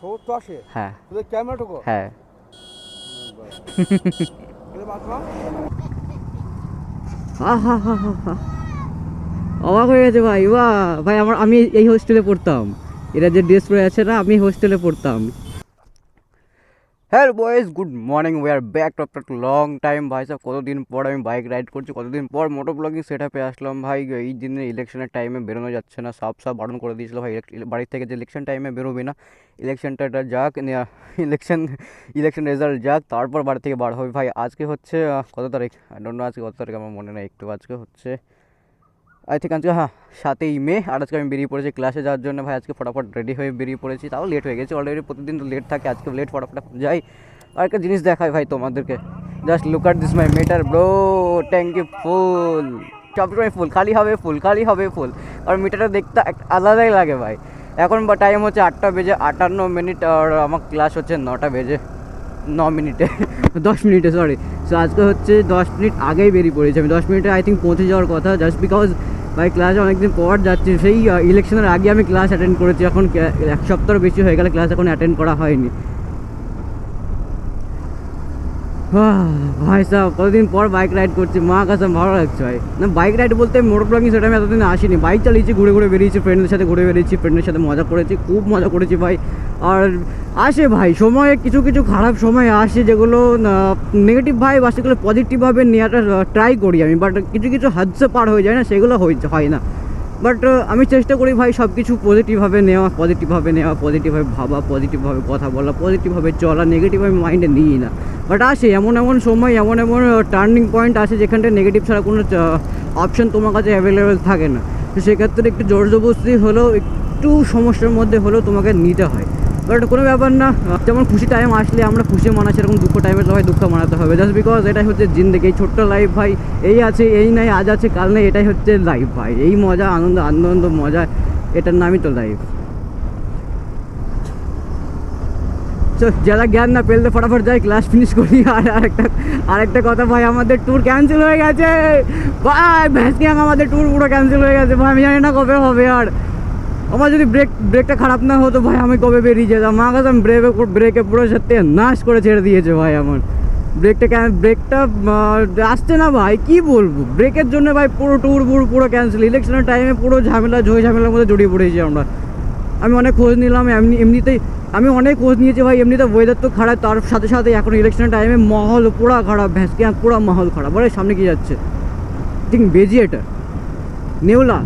70-80 হ্যাঁ তোদের ক্যামেরাটুকু হ্যাঁ অবাক হয়ে গেছে ভাই। ভাই আমি এই হোস্টেলে পড়তাম। এরা যে ড্রেস পরে আছে না, আমি হোস্টেলে পড়তাম। Hello boys, good morning. We are back after long time. ভাই সাহেব, কতদিন পর আমি বাইক রাইড করছি, কতদিন পর মোটো ব্লগিং সেট আপে আসলাম। ভাই এই দিনে ইলেকশনের টাইমে বেরোনো যাচ্ছে না, সাফ বারণ করে দিয়েছিল ভাই বাড়ির থেকে যে ইলেকশন টাইমে বেরোবি না। ইলেকশনটা যাক, ইলেকশন ইলেকশন রেজাল্ট যাক, তারপর বাড়ি থেকে বার হবে। ভাই আজকে হচ্ছে কত তারিখ, আই ডোন্ট নো আজকে কত তারিখ, আমার মনে নেই একটু। আজকে হচ্ছে আই থিঙ্ক আজকে 7ই মে। আর আজকে আমি বেরিয়ে পড়েছি ক্লাসে যাওয়ার জন্য। ভাই আজকে ফটাফট রেডি হয়ে বেরিয়ে পড়েছি, তাও লেট হয়ে গেছে অলরেডি। প্রতিদিন তো লেট থাকে, আজকে লেট, ফটাফট যাই। আর একটা জিনিস দেখাই ভাই তোমাদেরকে, just look at this my meter bro, ট্যাঙ্কি ফুল, সবসময় ফুল, খালি হবে ফুল, খালি হবে ফুল। আর মিটারটা দেখতে একটা আলাদাই লাগে ভাই। এখন বা টাইম হচ্ছে 8:58, আর আমার ক্লাস হচ্ছে 9:09 10 মিনিটে, সরি। সো আজকে হচ্ছে 10 মিনিট আগেই বেরিয়ে পড়েছি আমি। 10 মিনিটে আই থিঙ্ক পৌঁছে যাওয়ার কথা, জাস্ট বিকজ ভাই ক্লাসে অনেকদিন পর যাচ্ছি। সেই ইলেকশনের আগে আমি ক্লাস অ্যাটেন্ড করেছি, এখন 1 সপ্তাহ বেশি হয়ে গেলে ক্লাস এখন অ্যাটেন্ড করা হয়নি। ভাই সাহেব, কতদিন পর বাইক রাইড করছি, মা কাছে ভালো লাগছে ভাই। না বাইক রাইড বলতে মোটর ব্লগিং সেটা আমি এতদিন আসিনি। বাইক চালিয়েছি, ঘুরে ঘুরে বেরিয়েছি, ফ্রেন্ডদের সাথে ঘুরে বেরিয়েছি, ফ্রেন্ডের সাথে মজা করেছি, খুব মজা করেছি ভাই। আর আসে ভাই সময়ে কিছু কিছু খারাপ সময় আসে, যেগুলো নেগেটিভ ভাইব আসে, সেগুলো পজিটিভভাবে নেওয়াটা ট্রাই করি আমি। বাট কিছু কিছু হাদসে পার হয়ে যায় না, সেগুলো হয় না। বাট আমি চেষ্টা করি ভাই সব কিছু পজিটিভভাবে নেওয়া, পজিটিভভাবে ভাবা, পজিটিভভাবে কথা বলা, পজিটিভভাবে চলা, নেগেটিভভাবে মাইন্ডে নিই না। বাট আসে এমন এমন সময়, এমন এমন টার্নিং পয়েন্ট আসে যেখানটা নেগেটিভ ছাড়া কোনো অপশান তোমার কাছে অ্যাভেলেবেল থাকে না। তো সেক্ষেত্রে একটু জোর জবরদস্তি হলেও, একটু সমস্যার মধ্যে হলেও তোমাকে নিতে হয়। বাট কোনো ব্যাপার না, যেমন খুশি টাইম আসলে আমরা খুশি মানা, সেরকম দুঃখ টাইমে সবাই দুঃখ মানাতে হবে। জাস্ট বিকজ এটাই হচ্ছে জিন্দেগি, এই ছোট্ট লাইফ ভাই। এই আছে, এই নাই, আজ আছে কাল নেই, এটাই হচ্ছে লাইফ ভাই। এই মজা, আনন্দ আনন্দ মজা, এটার নামই তো লাইফ। যারা জ্ঞান না পেলতে ফটাফট যাই, ক্লাস ফিনিশ করি। আর আরেকটা কথা ভাই, আমাদের ট্যুর ক্যান্সেল হয়ে গেছে ভাই। ভ্যাসকিয়াং আমাদের ট্যুর পুরো ক্যান্সেল হয়ে গেছে ভাই। আমি জানি না কবে হবে। আর আমার যদি ব্রেকটা খারাপ না হতো ভাই, আমি কবে বেরিয়ে যেতাম। মা কাছে ব্রেকে পুরো সত্যি নাশ করে ছেড়ে দিয়েছে ভাই আমার। ব্রেকটা আসছে না ভাই, কি বলবো। ব্রেকের জন্য ভাই পুরো ট্যুর পুরো ক্যান্সেল। ইলেকশনের টাইমে পুরো ঝামেলার মধ্যে জড়িয়ে পড়েছি আমরা। আমি অনেক খোঁজ নিলাম, এমনিতেই আমি অনেক খোঁজ নিয়েছি ভাই। এমনিতে ওয়েদার তো খারাপ, তার সাথে সাথে এখন ইলেকশনের টাইমে মহল পুরো খারাপ, ভ্যাসকিয়াং পুরো মহল খারাপ। বলে সামনে কি যাচ্ছে, ঠিক বেজিয়েটার নেওলা।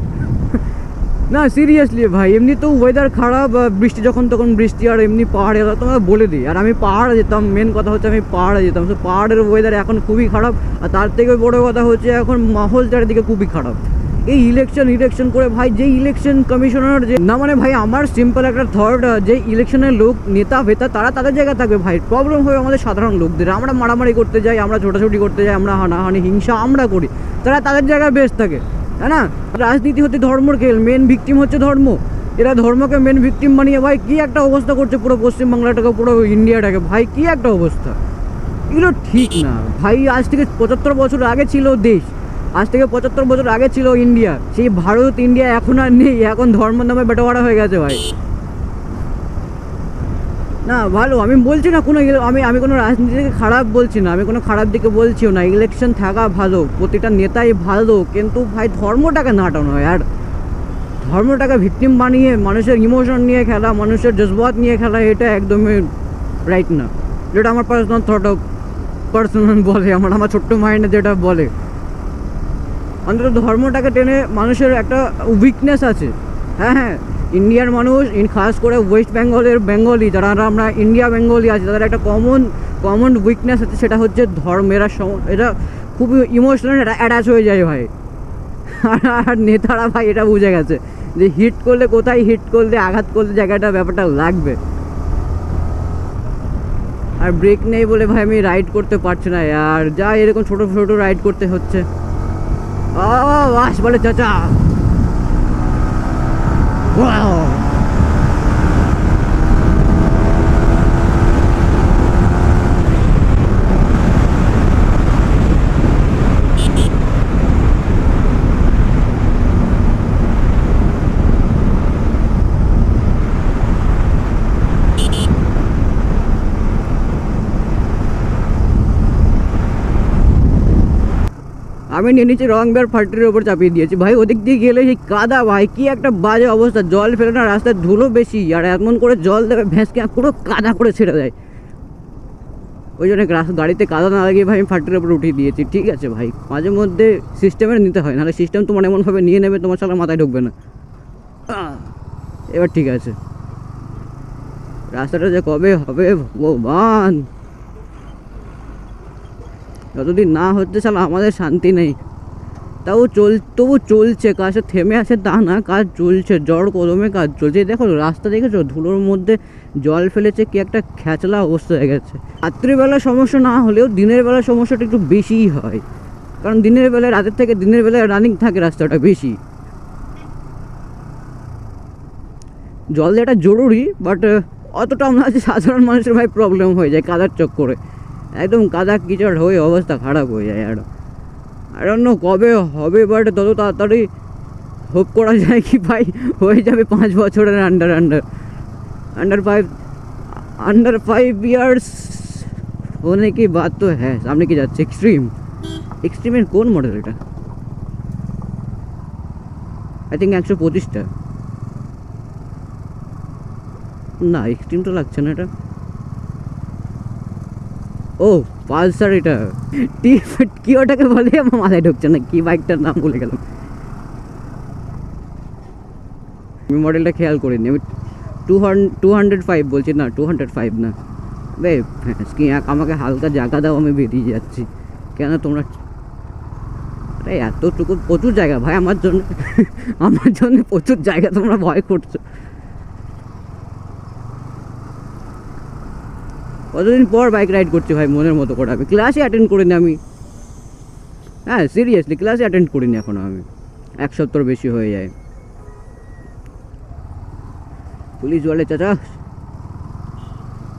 না সিরিয়াসলি ভাই, এমনি তো ওয়েদার খারাপ, বৃষ্টি যখন তখন বৃষ্টি। আর এমনি পাহাড়ে এলাকা তোমরা বলে দিই, আর আমি পাহাড়ে যেতাম। মেন কথা হচ্ছে আমি পাহাড়ে যেতাম। তো পাহাড়ের ওয়েদার এখন খুবই খারাপ। আর তার থেকে বড় কথা হচ্ছে এখন মাহল চারিদিকে খুবই খারাপ। এই ইলেকশন করে ভাই, যে ইলেকশন কমিশনার যে না, মানে ভাই আমার সিম্পল একটা থট, যে ইলেকশনের লোক নেতা ফেতা তারা তাদের জায়গায় থাকবে ভাই। প্রবলেম হবে আমাদের সাধারণ লোকদের। আমরা মারামারি করতে যাই, আমরা ছোটাছুটি করতে যাই, আমরা হানাহানি হিংসা আমরা করি, তারা তাদের জায়গায় বেস্ট থাকে, তাই না? রাজনীতি হচ্ছে ধর্মর খেল, মেন ভিকটিম হচ্ছে ধর্ম। এরা ধর্মকে মেন ভিকটিম বানিয়ে ভাই কি একটা অবস্থা করছে পুরো পশ্চিমবাংলাটাকে, পুরো ইন্ডিয়াটাকে ভাই, কি একটা অবস্থা। এগুলো ঠিক না ভাই। আজ থেকে 75 বছর আগে ছিল দেশ, আজ থেকে 75 বছর আগে ছিল ইন্ডিয়া। সেই ভারত ইন্ডিয়া এখন আর নেই, এখন ধর্ম নামে বেটাবাড়া হয়ে গেছে ভাই। না ভালো আমি বলছি না কোনো, আমি কোনো রাজনীতিকে খারাপ বলছি না, আমি কোনো খারাপ দিকে বলছিও না। ইলেকশন থাকা ভালো, প্রতিটা নেতাই ভালো, কিন্তু ভাই ধর্মটাকে নাটানো হয়। আর ধর্মটাকে ভিকটিম বানিয়ে মানুষের ইমোশন নিয়ে খেলা, মানুষের জজবাত নিয়ে খেলা, এটা একদমই রাইট না। যেটা আমার পার্সোনাল থট অফ বলে, আমার ছোট্ট মাইন্ডে যেটা বলে, অন্তত ধর্মটাকে টেনে, মানুষের একটা উইকনেস আছে। হ্যাঁ হ্যাঁ, ইন্ডিয়ার মানুষ, খাস করে ওয়েস্ট বেঙ্গলের বেঙ্গলি, যারা আমরা ইন্ডিয়া বেঙ্গলি আছে, তাদের একটা কমন উইকনেস আছে, সেটা হচ্ছে ধর্মের। এটা খুবই ইমোশনাল অ্যাটাচ হয়ে যায় ভাই। আর নেতারা ভাই এটা বুঝে গেছে যে হিট করলে, কোথায় হিট করলে, আঘাত করলে জায়গাটা ব্যাপারটা লাগবে। আর ব্রেক নেই বলে ভাই আমি রাইড করতে পারছি না। আর যা এরকম ছোটো ছোটো রাইড করতে হচ্ছে। বাস বলে চাচা, আমি নিয়ে নিচ্ছি রং বের ফাটির ওপর চাপিয়ে দিয়েছি ভাই। ওদিক দিয়ে গেলে সেই কাদা ভাই, কি একটা বাজে অবস্থা। জল ফেলে না, রাস্তায় ধুলো বেশি, আর এমন করে জল দেবে ভেঁসকে পুরো কাদা করে ছেড়ে দেয়। ওই জন্য গাড়িতে কাদা না লাগিয়ে ভাই আমি ফাটির ওপর উঠিয়ে দিয়েছি। ঠিক আছে ভাই, মাঝে মধ্যে সিস্টেমের নিতে হয়, নাহলে সিস্টেম তোমার এমনভাবে নিয়ে নেবে তোমার সালা মাথায় ঢুকবে না। এবার ঠিক আছে, রাস্তাটা যে কবে হবে ভগবান, যতদিন না হচ্ছে সালা আমাদের শান্তি নেই। তবু চলছে, কাজটা থেমে আছে তা না, কাজ চলছে, জড় কদমে কাজ চলছে। দেখো রাস্তা দেখেছো, ধুলোর মধ্যে জল ফেলেছে, কি একটা খ্যাচলা অবস্থা হয়ে গেছে। রাত্রিবেলা সমস্যা না হলেও দিনের বেলা সমস্যাটা একটু বেশিই হয়, কারণ দিনের বেলায়, রাতের থেকে দিনের বেলায় রানিং থাকে রাস্তাটা বেশি। জল দেওয়াটা জরুরি, বাট অতটা আমরা সাধারণ মানুষের ভাই প্রবলেম হয়ে যায় কাদার চক্করে, একদম কাদা কিচড় হয়ে অবস্থা খারাপ হয়ে যায়। আর অন্য কবে হবে, বাট তত তাড়াতাড়ি হোপ করা যায় কি ভাই হয়ে যাবে 5 বছরের अंडर 5 ইয়ার্স होने की बात तो है। सामने কি যাচ্ছে এক্সট্রিমের কোন মডেল এটা? আই থিঙ্ক 125টা না, এক্সট্রিম তো লাগছে না এটা। ও পালসার, এটা কি ওটাকে বলে আমার মাথায় ঢুকছে না, কি বাইকটার নাম ভুলে গেলাম। আমি মডেলটা খেয়াল করিনি, আমি 205 বলছি না, 205 না বে কি আমাকে হালকা জায়গা দাও, আমি বেরিয়ে যাচ্ছি। কেন তোমরা, আরে এতটুকু প্রচুর জায়গা ভাই আমার জন্য প্রচুর জায়গা, তোমরা ভয় করছো। কতদিন পর বাইক রাইড করছি ভাই মনের মতো করে। আমি ক্লাসে অ্যাটেন্ড করিনি আমি, হ্যাঁ সিরিয়াসলি ক্লাসে অ্যাটেন্ড করিনি এখনও আমি, 1 সপ্তাহ বেশি হয়ে যায়। পুলিশ বলে চাচা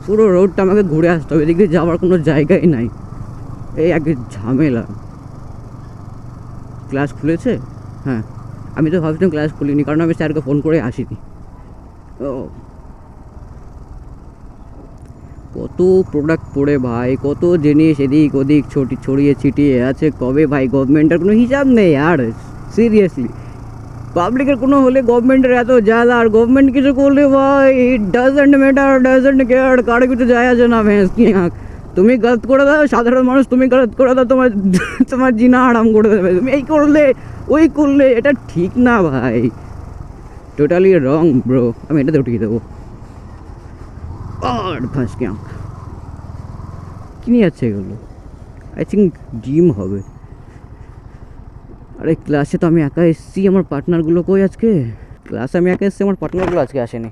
পুরো রোডটা আমাকে ঘুরে আসতে হবে, এদিকে যাওয়ার কোনো জায়গাই নাই, এই এক ঝামেলা। ক্লাস খুলেছে? হ্যাঁ, আমি তো ভাবছিলাম ক্লাস খুলিনি, কারণ আমি স্যারকে ফোন করে আসিনি। ও কত প্রোডাক্ট পড়ে ভাই, কত জিনিস এদিক ওদিক ছড়িয়ে ছিটিয়ে আছে, কবে ভাই গভর্নমেন্টের কোনো হিসাব নেই। আর সিরিয়াসলি পাবলিকের কোনো হলে গভর্নমেন্টের এত জ্বালা, আর গভর্নমেন্ট কিছু করলে ভাই it doesn't matter, doesn't care, কারো কিছু যায় আসে না। ভ্যাঁস কি তুমি গলত করে দাও, সাধারণ মানুষ তুমি গলত করে দাও, তোমার জিনা আরাম করে দেবে। তুমি এই করলে ওই করলে, এটা ঠিক না ভাই, টোটালি রং ব্রো। আমি এটাতে উঠিয়ে দেবো। আর ফাঁস কি নিয়ে যাচ্ছে এগুলো? আই থিঙ্ক জিম হবে। আরে ক্লাসে তো আমি একা এসেছি, আমার পার্টনারগুলো কই আজকে? ক্লাসে আমি একা এসেছি, আমার পার্টনারগুলো আজকে আসেনি।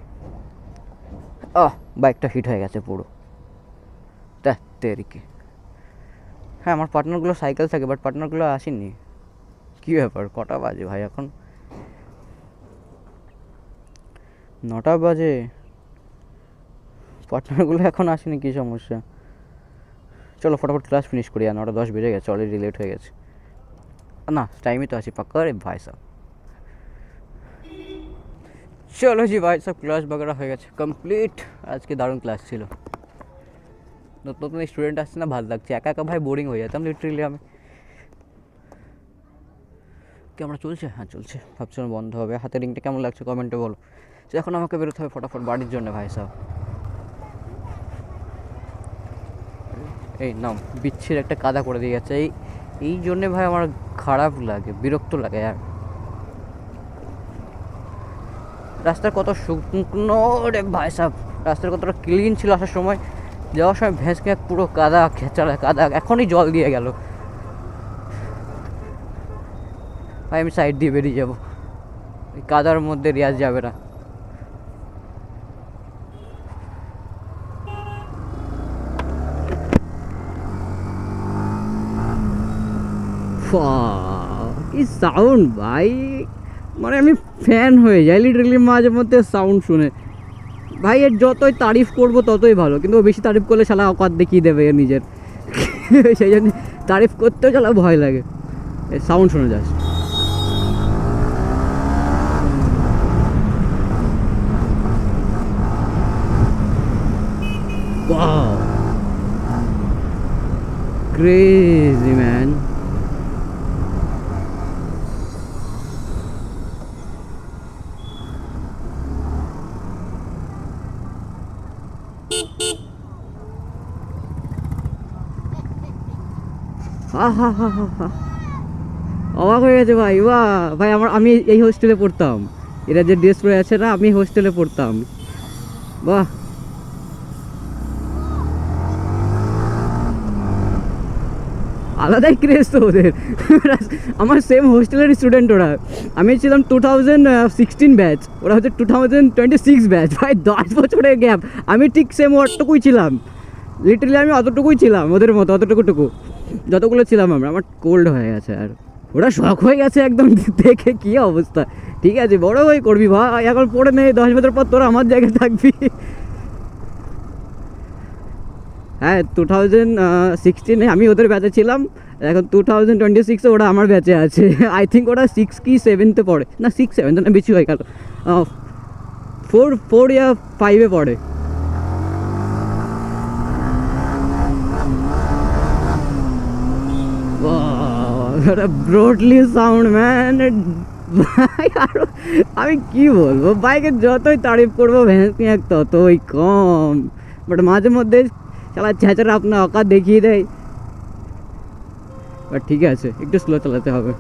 বাইকটা হিট হয়ে গেছে পুরো তেরিকে। হ্যাঁ আমার পার্টনারগুলো সাইকেল থাকে, বাট পার্টনারগুলো আসেনি। কী ব্যাপার, কটা বাজে ভাই এখন? 9টা বাজে, পার্টনারগুলো এখন আসেনি, কী সমস্যা? চলো ফটাফট ক্লাস ফিনিশ করি, আর 9টা 10 বেজে গেছে, অলরেডি লেট হয়ে গেছে। না টাইমে তো আছি পাক্কা রে ভাই সাহেব। চলো জি ভাই সব ক্লাস বগেরা হয়ে গেছে কমপ্লিট। আজকে দারুণ ক্লাস ছিল, নতুন নতুন স্টুডেন্ট আসছে না, ভালো লাগছে। একা একা ভাই বোরিং হয়ে যেতাম লিটারেলি আমি। ক্যামেরা চলছে? হ্যাঁ চলছে। ভাবছিলাম বন্ধ হবে। হাতে রিংটা কেমন লাগছে কমেন্টে বলো। এখন আমাকে বেরোতে হবে ফটাফট বাড়ির জন্য ভাই সাহেব। এই নাম বিচ্ছির একটা কাদা করে দিয়ে গেছে, এই জন্যে ভাই আমার খারাপ লাগে, বিরক্ত লাগে। আর রাস্তা কত শুকনো রে ভাই সাহেব, রাস্তার কতটা ক্লিন ছিল আসার সময়, যাওয়ার সময় ভেঁসকে পুরো কাদা খেঁচালা কাদা, এখনই জল দিয়ে গেল ভাই। আমি সাইড দিয়ে বেরিয়ে যাবো, এই কাদার মধ্যে রিয়াজ যাবে না। কি সাউন্ড ভাই, মানে আমি ফ্যান হয়ে যাই লিটারেলি মাঝে মধ্যে সাউন্ড শুনে। ভাই এর যতই তারিফ করবো ততই ভালো, কিন্তু বেশি তারিফ করলে শালা অকাত দেখিয়ে দেবে এর নিজের, সেই জন্য তারিফ করতেও শালা ভয় লাগে। এই সাউন্ড শুনে যাস। Wow, crazy man. হা হা হা হা হা, অবাক হয়ে গেছে ভাই। বাহ ভাই, আমি এই হোস্টেলে পড়তাম, এরা যে ড্রেস পরে আছে না, আমি হোস্টেলে পড়তাম। বাহ, আলাদাই ক্রেজ তো ওদের। আমার সেম হোস্টেলের স্টুডেন্ট ওরা। আমি ছিলাম 2016 ব্যাচ, ওরা হচ্ছে 2026 ব্যাচ। ভাই 10 বছরের গ্যাপ। আমি ঠিক সেম অতটুকুই ছিলাম, লিটারালি আমি অতটুকুই ছিলাম ওদের মতো, অতটুকু যতগুলো ছিলাম আমরা। আমার কোল্ড হয়ে গেছে, আর ওরা শখ হয়ে গেছে একদম দেখে, কী অবস্থা। ঠিক আছে, বড় হয়ে করবি ভাই, এখন পড়ে নেই, 10 বছর পর তোরা আমার জায়গায় থাকবি। হ্যাঁ, 2016-এ আমি ওদের ব্যাচে ছিলাম, এখন 2026-এ ওরা আমার ব্যাচে আছে। আই থিঙ্ক ওরা 6 কি 7-তে পড়ে, না 6-7 না, বেশি হয়ে গেল, 4 ইয়া 5-এ পড়ে। Broadly sound man. ভাই আরো আমি কি বলবো, বাইকের যতই তারিফ করবো ভ্যান্সি এক ততই কম। বাট মাঝে মধ্যে চালা ছেঁচারা আপনার অকাত দেখিয়ে দেয়। বাট ঠিক আছে, একটু স্লো চালাতে হবে।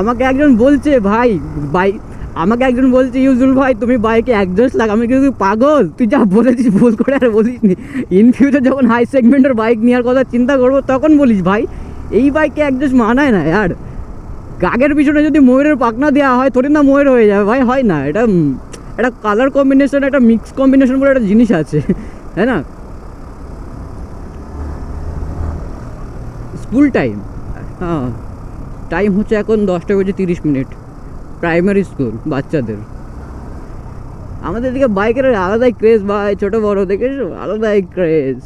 আমাকে একজন বলছে ভাই, বাইক আমাকে একজন বলছে, ইউজুল ভাই তুমি বাইকে অ্যাডজাস্ট লাগ। আমি কিন্তু পাগল, তুই যা বলেছিস ভুল করে আর বলিস নি। ইন ফিউচার যখন হাই সেগমেন্টের বাইক নেওয়ার কথা চিন্তা করবো তখন বলিস ভাই এই বাইকে অ্যাডজাস্ট মানায় না ইয়ার। কাগের পিছনে যদি ময়ূরের পাখনা দেওয়া হয় থোড়ি না ময়ূর হয়ে যাবে ভাই, হয় না। এটা একটা কালার কম্বিনেশন, একটা মিক্স কম্বিনেশন বলে একটা জিনিস আছে, তাই না? স্কুল টাইম, হ্যাঁ টাইম হচ্ছে এখন 10:30, প্রাইমারি স্কুল বাচ্চাদের। আমাদের দিকে বাইকের আলাদাই ক্রেজ ভাই, ছোটো বড়ো দেখেছো, আলাদাই ক্রেজ।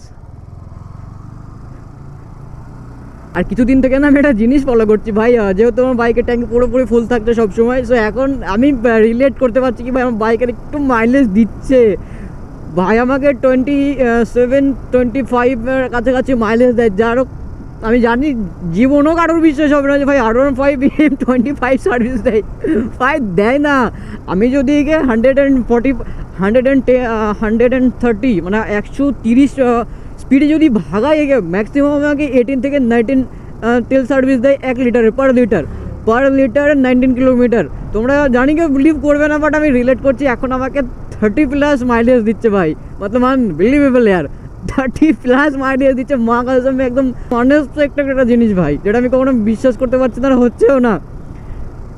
আর কিছুদিন থেকে না আমি একটা জিনিস ফলো করছি ভাই, যেহেতু আমার বাইকের ট্যাঙ্ক পুরোপুরি ফুল থাকছে সবসময়, সো এখন আমি রিলেট করতে পারছি কি ভাই আমার বাইকের একটু মাইলেজ দিচ্ছে। ভাই আমাকে 27-25 কাছাকাছি মাইলেজ দেয়, যারও আমি জানি জীবনও কারোর বিশ্বাস হবে না যে ভাই R15 25 সার্ভিস দেয়। ভাই দেয় না। আমি যদি একে 130 মানে 130 স্পিডে যদি ভাগাই, একে ম্যাক্সিমাম আমাকে 18 থেকে 19 তেল সার্ভিস দেয় 1 লিটারে, পার লিটার 19 কিলোমিটার। তোমরা জানি কেউ বিলিভ করবে না, বাট আমি রিলেট করছি, এখন আমাকে 30+ মাইলেজ দিচ্ছে ভাই, মতলব আনবিলিভেবল ইয়ার। 30+ মাইলেজ দিচ্ছে, মা কাসম একদম আনএক্সপেক্টেড একটা জিনিস ভাই, যেটা আমি কখনো বিশ্বাস করতে পারছি না, হচ্ছেও না।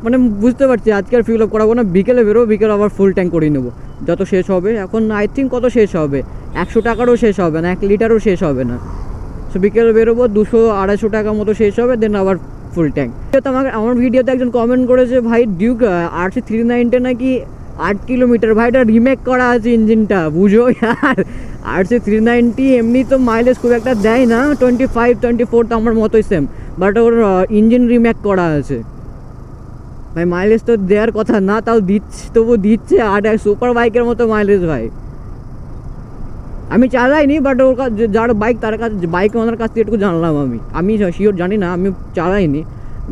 মানে বুঝতে পারছি আজকে আর ফিল আপ করাবো না, বিকেলে বেরোবো, বিকেলে আবার ফুল ট্যাঙ্ক করিয়ে নেবো যত শেষ হবে। এখন আই থিঙ্ক কত শেষ হবে, 100 টাকারও শেষ হবে না, 1 লিটারও শেষ হবে না। সো বিকেলে বেরোবো, 200-250 টাকা মতো শেষ হবে, দেন আবার ফুল ট্যাঙ্ক। তো আমার ভিডিওতে একজন কমেন্ট করেছে ভাই ডিউক RC390 নাকি 8 কিলোমিটার। ভাই এটা রিমেক করা আছে ইঞ্জিনটা, বুঝো ইয়ার। RC390 এমনি তো মাইলেজ খুব একটা দেয় না, 25-24 তো আমার মতোই same, but or engine remake করা আছে। ভাই মাইলেজ তো দেওয়ার কথা না, তাও দিচ্ছে, তবু দিচ্ছে 8 সুপার বাইকের মতো মাইলেজ ভাই। আমি চালাইনি, বাট ওর যার বাইক তার কাছে, বাইক ওনার কাছ থেকে একটু জানলাম। আমি শিওর জানি না, আমি চালাইনি,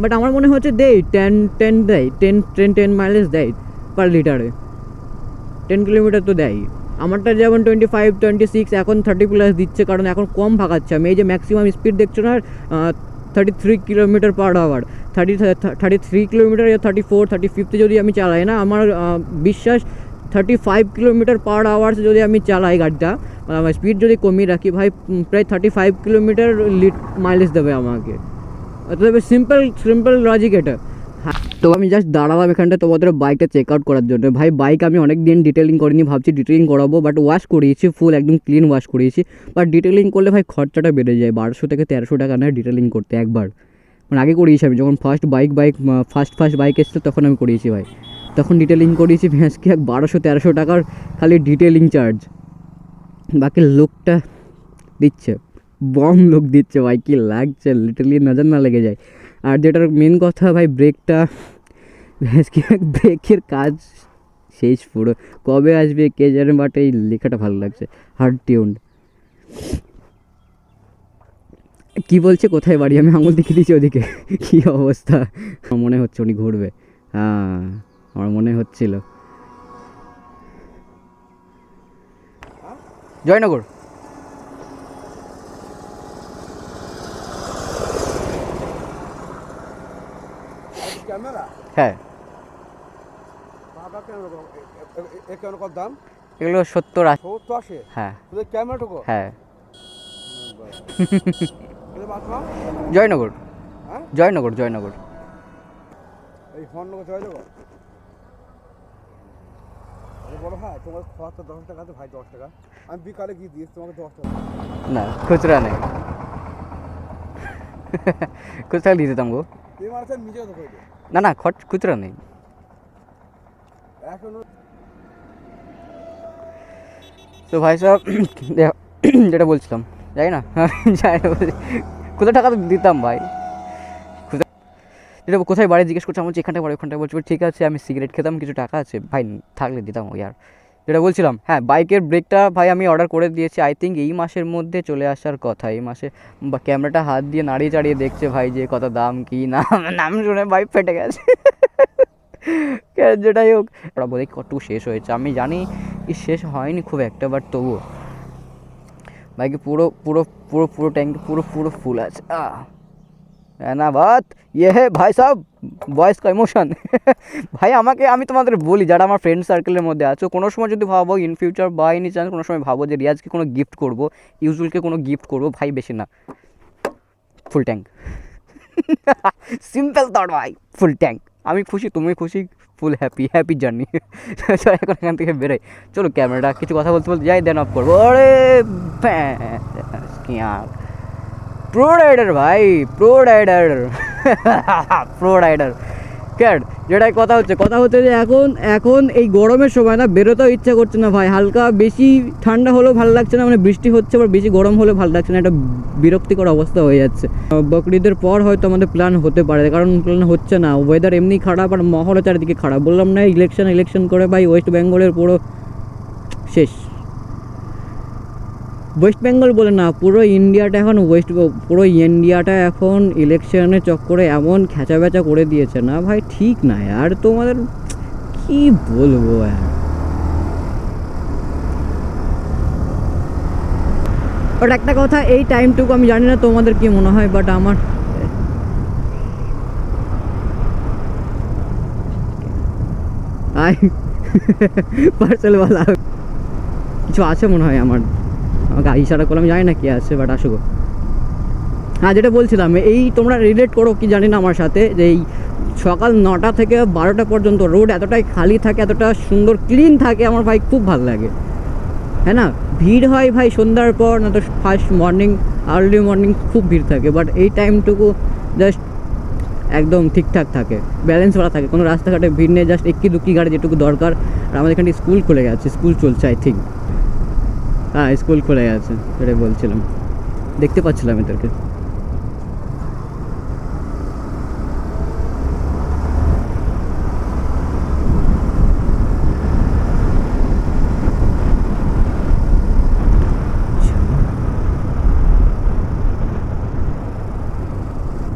বাট আমার মনে হচ্ছে দেয় 10 দেয়, 10 মাইলেজ দেয় পার লিটারে, 10 কিলোমিটার তো দেয়। আমারটা যেমন 25-26, এখন 30+ দিচ্ছে, কারণ এখন কম ভাগাচ্ছে আমি। এই যে ম্যাক্সিমাম স্পিড দেখছো না, 33 কিলোমিটার পার আওয়ার, 33 কিলোমিটার, 34-35 যদি আমি চালাই না, আমার বিশ্বাস 35 কিলোমিটার পার আওয়ার্স যদি আমি চালাই গাড়িটা, আমার স্পিড যদি কমিয়ে রাখি ভাই, প্রায় 35 কিলোমিটার মাইলেজ দেবে আমাকে। তবে সিম্পল লজিক এটা। হ্যাঁ, তো আমি জাস্ট দাঁড়ালাম এখানটা তোমাদের বাইকটা চেক আউট করার জন্য। ভাই বাইক আমি অনেক দিন ডিটেলিং করিনি, ভাবছি ডিটেলিং করাবো, বাট ওয়াশ করিয়েছি ফুল, একদম ক্লিন ওয়াশ করিয়েছি। বাট ডিটেলিং করলে ভাই খরচাটা বেড়ে যায়, 1200 থেকে 1300 টাকা নেয় ডিটেলিং করতে একবার। মানে আগে করিয়েছি আমি, যখন ফার্স্ট বাইক এসেছিলো তখন আমি করিয়েছি ভাই, তখন ডিটেলিং করিয়েছি ভ্যাঁসকে 1200-1300 টাকার খালি ডিটেলিং চার্জ। বাকি লুকটা দিচ্ছে, বম লুক দিচ্ছে ভাই, কি লাগছে লিটারলি নজর না লেগে যায়। আর যেটার মেন কথা ভাই, ব্রেকটা ব্রেকের কাজ শেষ পুরো, কবে আসবে কে জানে, বাট এই লেখাটা ভালো লাগছে, হার্ড টিউনড। কি বলছে কোথায় বাড়ি, আমি আঙুল দেখিয়ে দিচ্ছি ওদিকে। কি অবস্থা, আমার মনে হচ্ছে উনি ঘুরবে। হ্যাঁ আমার মনে হচ্ছিল। জয়নগর। হ্যাঁ এগুলো 70-80। হ্যাঁ হ্যাঁ জয়নগর। জয়নগর জয়নগর। না খুচরা নেই। খুচরা দিয়ে দিতাম গো। না না খুচরা নেই। তো ভাই সাহেব যেটা বলছিলাম যাই না, কোথায় টাকা দিতাম ভাই, যেটা কোথায় বাড়ি জিজ্ঞেস করছে, আমার বলছি এখানটায় বাড়ি ওখানটায়, বলছি ঠিক আছে আমি সিগারেট খেতাম কিছু টাকা আছে ভাই, থাকলে দিতাম ওই আর। যেটা বলছিলাম হ্যাঁ বাইকের ব্রেকটা ভাই আমি অর্ডার করে দিয়েছি, আই থিঙ্ক এই মাসের মধ্যে চলে আসার কথা। এই মাসে বা ক্যামেরাটা হাত দিয়ে নাড়িয়ে চাড়িয়ে দেখছে ভাই যে কত দাম কী নাম শুনে ভাই ফেটে গেছে। যেটাই হোক ওরা বলে কতটুকু শেষ হয়েছে, আমি জানি কি শেষ হয়নি খুব একটা, বাট তবুও বাইকে পুরো পুরো পুরো পুরো ট্যাঙ্ক পুরো পুরো ফুল আছে। না বাত ইয়ে হে ভাই সাহেব বয়েস কা ইমোশন। ভাই আমাকে, আমি তোমাদের বলি যারা আমার ফ্রেন্ড সার্কেলের মধ্যে আছো, কোনো সময় যদি ভাবো ইন ফিউচার বা এনি চান্স কোনো সময় ভাবো যে রিয়াজকে কোনো গিফট করবো, ইউজুয়ালকে কোনো গিফট করবো, ভাই বেশি না, ফুল ট্যাঙ্ক। সিম্পল থট ভাই, ফুল ট্যাঙ্ক। আমি খুশি তুমি খুশি, ফুল হ্যাপি হ্যাপি জার্নি। চলো এখন এখান থেকে বেরোই, চলো ক্যামেরাটা কিছু কথা বলতে বলতে যাই দেন অফ করবো। আরে প্রো রাইডার ভাই, pro rider. Pro rider cat. যেটাই কথা হচ্ছে যে এখন এই গরমের সময় না বেরোতেও ইচ্ছা করছে না ভাই, হালকা বেশি ঠান্ডা হলেও ভালো লাগছে না, মানে বৃষ্টি হচ্ছে আবার বেশি গরম হলেও ভালো লাগছে না, একটা বিরক্তিকর অবস্থা হয়ে যাচ্ছে। বকরিদের পর হয়তো আমাদের প্ল্যান হতে পারে, কারণ প্ল্যান হচ্ছে না, ওয়েদার এমনি খারাপ আর মহলও চারিদিকে খারাপ। বললাম না ইলেকশন করে ভাই ওয়েস্ট বেঙ্গলের পুরো শেষ। ওয়েস্ট বেঙ্গল বলে না, পুরো ইন্ডিয়াটা এখন ইলেকশনের চক্করে এমন খেঁচা বেচা করে দিয়েছে না ভাই, ঠিক না আর তোমাদের কি বলবো আর। বাট একটা কথা, এই টাইমটুকু আমি জানি না তোমাদের কি মনে হয়, বাট আমার পার্সেলওয়ালা কিছু আছে মনে হয়, আমাকে ইশারা করলাম, জানি না কি আছে, বাট আসুক। হ্যাঁ যেটা বলছিলাম, এই তোমরা রিলেট করো কি জানি না আমার সাথে, যে এই সকাল 9টা থেকে 12টা পর্যন্ত রোড এতটাই খালি থাকে, এতটা সুন্দর ক্লিন থাকে, আমার ভাই খুব ভালো লাগে। হ্যাঁ না, ভিড় হয় ভাই সন্ধ্যার পর, না তো ফার্স্ট মর্নিং আর্লি মর্নিং খুব ভিড় থাকে, বাট এই টাইমটুকু জাস্ট একদম ঠিকঠাক থাকে, ব্যালেন্স করা থাকে, কোনো রাস্তাঘাটে ভিড় নেই, জাস্ট এক্কি দুক্কি গাড়ি যেটুকু দরকার। আর আমাদের এখানে স্কুল খুলে গেছে, স্কুল চলছে আই থিঙ্ক, হ্যাঁ স্কুল খুলে গেছে, সেটাই বলছিলাম, দেখতে পাচ্ছিলাম এদেরকে।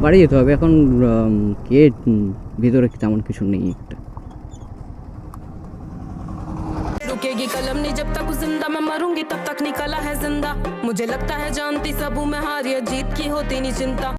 বাড়ি যেতে হবে এখন, কে ভিতরে তেমন কিছু নেই একটা। रुकेगी कलम नहीं जब तक जिंदा, मैं मरूंगी तब तक निकला है जिंदा, मुझे लगता है जानती सब हूँ मैं, हार या जीत की होती नहीं चिंता।